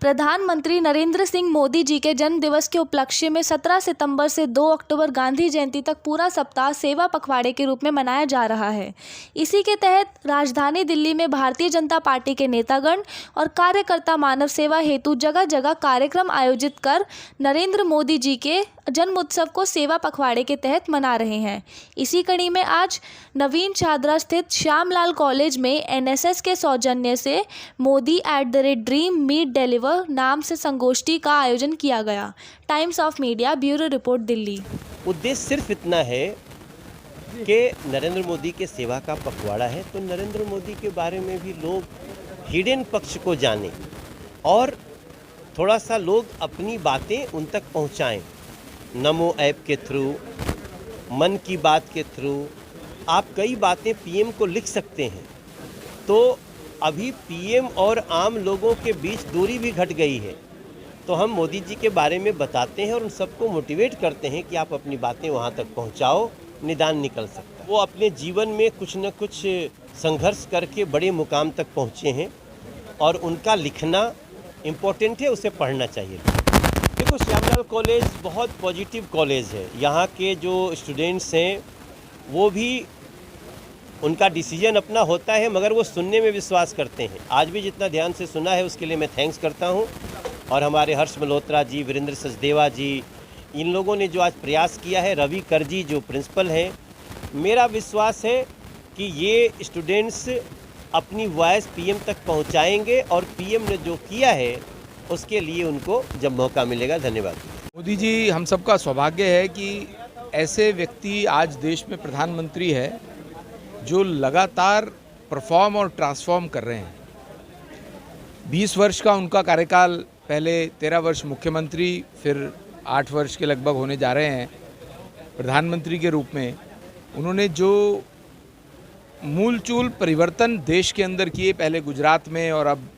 प्रधानमंत्री नरेंद्र सिंह मोदी जी के जन्म दिवस के उपलक्ष्य में 17 सितंबर से 2 अक्टूबर गांधी जयंती तक पूरा सप्ताह सेवा पखवाड़े के रूप में मनाया जा रहा है। इसी के तहत राजधानी दिल्ली में भारतीय जनता पार्टी के नेतागण और कार्यकर्ता मानव सेवा हेतु जगह जगह कार्यक्रम आयोजित कर नरेंद्र मोदी जी के जन्म उत्सव को सेवा पखवाड़े के तहत मना रहे हैं। इसी कड़ी में आज नवीन चादरा स्थित श्यामलाल कॉलेज में एनएसएस के सौजन्य से मोदी @ड्रीम मीट डिलीवर नाम से संगोष्ठी का आयोजन किया गया। Times of media bureau report Delhi. उद्देश्य सिर्फ इतना है कि नरेंद्र मोदी के सेवा का पखवाड़ा है, तो नरेंद्र मोदी के बारे में भी लोग हिडन पक्ष को जानें और थोड़ा सा लोग अपनी बातें उन तक पहुंचाएं। नमो ऐप के थ्रू, मन की बात के थ्रू आप कई बातें पीएम को लिख सकते हैं। तो अभी पीएम और आम लोगों के बीच दूरी भी घट गई है, तो हम मोदी जी के बारे में बताते हैं और उन सबको मोटिवेट करते हैं कि आप अपनी बातें वहाँ तक पहुँचाओ, निदान निकल सकता है। वो अपने जीवन में कुछ न कुछ संघर्ष करके बड़े मुकाम तक पहुँचे हैं और उनका लिखना इम्पोर्टेंट है, उसे पढ़ना चाहिए। देखो, श्यामलाल कॉलेज बहुत पॉजिटिव कॉलेज है। यहाँ के जो स्टूडेंट्स हैं वो भी, उनका डिसीजन अपना होता है मगर वो सुनने में विश्वास करते हैं। आज भी जितना ध्यान से सुना है उसके लिए मैं थैंक्स करता हूँ। और हमारे हर्ष मल्होत्रा जी, वीरेंद्र सचदेवा जी, इन लोगों ने जो आज प्रयास किया है, रवि कर जी जो प्रिंसिपल हैं, मेरा विश्वास है कि ये स्टूडेंट्स अपनी वॉइस पीएम तक पहुँचाएँगे और पीएम ने जो किया है उसके लिए उनको जब मौका मिलेगा। धन्यवाद। मोदी जी, हम सबका सौभाग्य है कि ऐसे व्यक्ति आज देश में प्रधानमंत्री है जो लगातार परफॉर्म और ट्रांसफॉर्म कर रहे हैं। 20 वर्ष का उनका कार्यकाल, पहले 13 वर्ष मुख्यमंत्री, फिर 8 वर्ष के लगभग होने जा रहे हैं प्रधानमंत्री के रूप में। उन्होंने जो मूलचूल परिवर्तन देश के अंदर किए, पहले गुजरात में और अब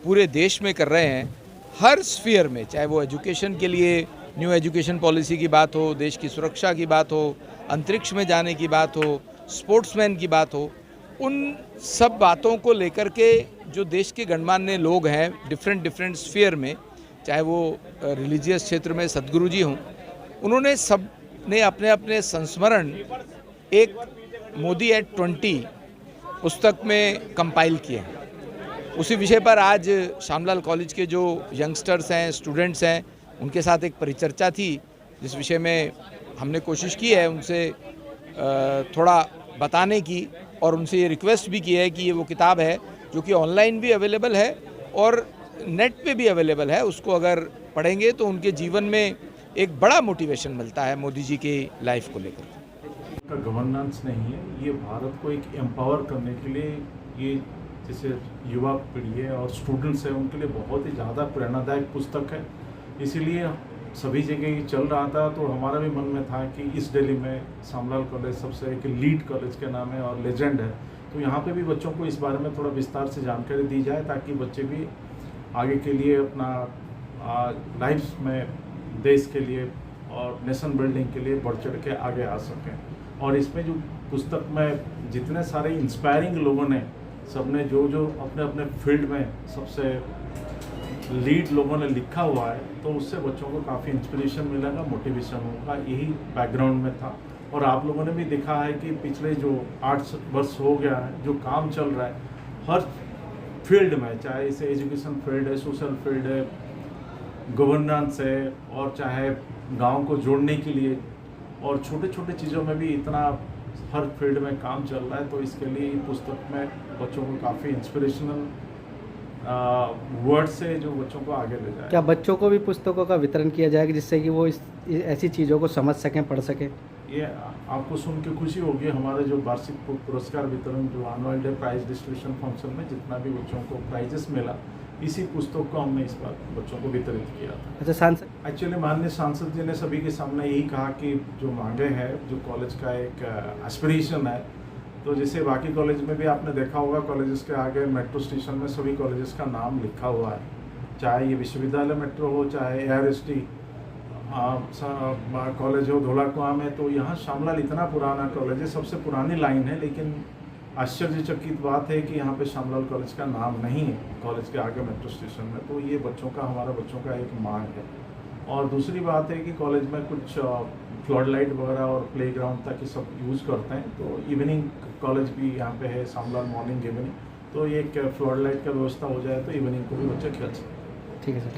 पूरे देश में कर रहे हैं, हर स्फीयर में, चाहे वो एजुकेशन के लिए न्यू एजुकेशन पॉलिसी की बात हो, देश की सुरक्षा की बात हो, अंतरिक्ष में जाने की बात हो, स्पोर्ट्समैन की बात हो, उन सब बातों को लेकर के जो देश के गणमान्य लोग हैं डिफरेंट स्फीयर में, चाहे वो रिलीजियस क्षेत्र में सदगुरु जी हों, उन्होंने सब ने अपने अपने संस्मरण एक मोदी @20 पुस्तक में कंपाइल किए हैं। उसी विषय पर आज श्यामलाल कॉलेज के जो यंगस्टर्स हैं, स्टूडेंट्स हैं, उनके साथ एक परिचर्चा थी, जिस विषय में हमने कोशिश की है उनसे थोड़ा बताने की और उनसे ये रिक्वेस्ट भी की है कि ये वो किताब है जो कि ऑनलाइन भी अवेलेबल है और नेट पे भी अवेलेबल है। उसको अगर पढ़ेंगे तो उनके जीवन में एक बड़ा मोटिवेशन मिलता है मोदी जी की लाइफ को लेकर। का गवर्नेंस नहीं है, ये भारत को एक एम्पावर करने के लिए, ये जैसे युवा पीढ़ी है और स्टूडेंट्स हैं उनके लिए बहुत ही ज़्यादा प्रेरणादायक पुस्तक है। इसीलिए सभी जगह ये चल रहा था, तो हमारा भी मन में था कि इस दिल्ली में श्यामलाल कॉलेज सबसे एक लीड कॉलेज के नाम है और लेजेंड है, तो यहाँ पे भी बच्चों को इस बारे में थोड़ा विस्तार से जानकारी दी जाए ताकि बच्चे भी आगे के लिए अपना लाइफ में देश के लिए और नेशन बिल्डिंग के लिए बढ़ चढ़ के आगे आ सकें। और इसमें जो पुस्तक में जितने सारे इंस्पायरिंग लोगों ने, सबने जो अपने अपने फील्ड में सबसे लीड लोगों ने लिखा हुआ है, तो उससे बच्चों को काफ़ी इंस्पिरेशन मिलेगा, मोटिवेशन होगा। यही बैकग्राउंड में था। और आप लोगों ने भी देखा है कि पिछले जो 8 वर्ष हो गया है, जो काम चल रहा है हर फील्ड में, चाहे इसे एजुकेशन फील्ड है, सोशल फील्ड है, गवर्नेंस है, और चाहे गांव को जोड़ने के लिए और छोटे छोटे चीज़ों में भी इतना हर फील्ड में काम चल रहा है। तो इसके लिए पुस्तक में बच्चों को काफ़ी इंस्पिरेशनल वर्ड से जो बच्चों को आगे ले जाए। क्या बच्चों को भी पुस्तकों का वितरण किया जाएगा जिससे कि वो ऐसी चीज़ों को समझ सकें, पढ़ सकें? ये आपको सुन के खुशी होगी, हमारे जो वार्षिक पुरस्कार वितरण, जो annual day prize distribution function में जितना भी बच्चों को प्राइजेस मिला, इसी पुस्तक को हमने इस बार बच्चों को वितरित किया था। अच्छा, सांसद एक्चुअली माननीय सांसद जी ने सभी के सामने यही कहा कि जो मांगे हैं, जो कॉलेज का एक एस्पिरेशन है, तो जैसे बाकी कॉलेज में भी आपने देखा होगा, कॉलेजेस के आगे मेट्रो स्टेशन में सभी कॉलेजेस का नाम लिखा हुआ है, चाहे ये विश्वविद्यालय मेट्रो हो, चाहे ARST कॉलेज हो धौलाकुआं में। तो यहाँ श्यामलाल इतना पुराना कॉलेज है, सबसे पुरानी लाइन है, लेकिन आश्चर्यचकित बात है कि यहाँ पे श्यामलाल कॉलेज का नाम नहीं है कॉलेज के आगे मेट्रो स्टेशन में, तो ये हमारा बच्चों का एक मांग है। और दूसरी बात है कि कॉलेज में कुछ फ्लड लाइट वगैरह और प्लेग्राउंड तक ये सब यूज़ करते हैं, तो इवनिंग कॉलेज भी यहाँ पे है, श्यामलाल मॉर्निंग इवनिंग, तो ये फ्लड लाइट का व्यवस्था हो जाए तो इवनिंग को भी बच्चे खेल सकते हैं। ठीक है सर।